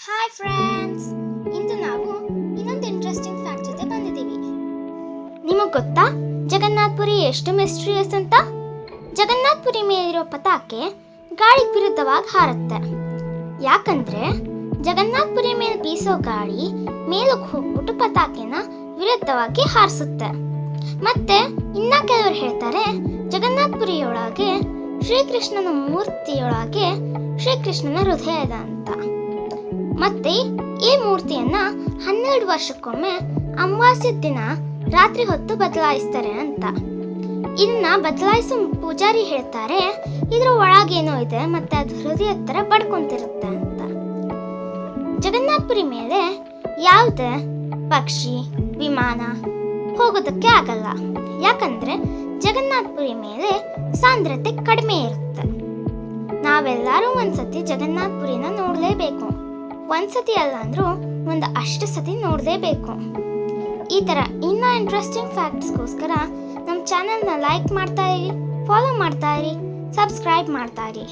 Hi friends, ಇಂದು ನಾವು ಇನ್ನೊಂದು interesting fact ಜೊತೆ ಬಂದಿದ್ದೀವಿ. ನಿಮಗೆ ಗೊತ್ತಾ ಜಗನ್ನಾಥಪುರಿ ಎಷ್ಟು ಮಿಸ್ಟ್ರಿಯಸ್ ಅಂತ? ಜಗನ್ನಾಥಪುರಿ ಮೇಲಿರೋ ಪತಾಕೆ ಗಾಳಿಗೆ ವಿರುದ್ಧವಾಗಿ ಹಾರುತ್ತೆ. ಯಾಕಂದ್ರೆ ಜಗನ್ನಾಥಪುರಿ ಮೇಲೆ ಬೀಸೋ ಗಾಳಿ ಮೇಲಕ್ಕೆ ಹೋಗ್ಬಿಟ್ಟು ಪತಾಕೆನ ವಿರುದ್ಧವಾಗಿ ಹಾರಿಸುತ್ತೆ. ಮತ್ತೆ ಇನ್ನ ಕೆಲವರು ಹೇಳ್ತಾರೆ ಜಗನ್ನಾಥಪುರಿಯೊಳಗೆ ಶ್ರೀಕೃಷ್ಣನ ಮೂರ್ತಿಯೊಳಗೆ ಶ್ರೀಕೃಷ್ಣನ ಹೃದಯ ಇದೆ ಅಂತ. ಮತ್ತೆ ಈ ಮೂರ್ತಿಯನ್ನ 12 ವರ್ಷಕ್ಕೊಮ್ಮೆ ಅಮಾವಾಸ್ಯೆ ದಿನ ರಾತ್ರಿ ಹೊತ್ತು ಬದಲಾಯಿಸ್ತಾರೆ ಅಂತ. ಇದನ್ನ ಬದಲಾಯಿಸೋ ಪೂಜಾರಿ ಹೇಳ್ತಾರೆ ಇದ್ರ ಒಳಗೇನೋ ಇದೆ ಮತ್ತೆ ಅದು ಹೃದಯ ತರ ಬಡ್ಕೊಂತಿರುತ್ತೆ ಅಂತ. ಜಗನ್ನಾಥಪುರಿ ಮೇಲೆ ಯಾವುದೇ ಪಕ್ಷಿ ವಿಮಾನ ಹೋಗೋದಕ್ಕೆ ಆಗಲ್ಲ. ಯಾಕಂದ್ರೆ ಜಗನ್ನಾಥಪುರಿ ಮೇಲೆ ಸಾಂದ್ರತೆ ಕಡಿಮೆ ಇರುತ್ತೆ. ನಾವೆಲ್ಲರೂ ಒಂದ್ಸತಿ ಜಗನ್ನಾಥಪುರಿನ ನೋಡಲೇಬೇಕು. ಒಂದ್ಸತಿ ಅಲ್ಲ ಅಂದ್ರೂ ಒಂದು 8 ಸತಿ ನೋಡಲೇಬೇಕು. ಈ ಥರ ಇನ್ನೂ ಇಂಟ್ರೆಸ್ಟಿಂಗ್ ಫ್ಯಾಕ್ಟ್ಸ್ಗೋಸ್ಕರ ನಮ್ಮ ಚಾನೆಲ್ನ ಲೈಕ್ ಮಾಡ್ತಾ ಇರಿ, ಫಾಲೋ ಮಾಡ್ತಾ ಇರಿ, ಸಬ್ಸ್ಕ್ರೈಬ್ ಮಾಡ್ತಾ ಇರಿ.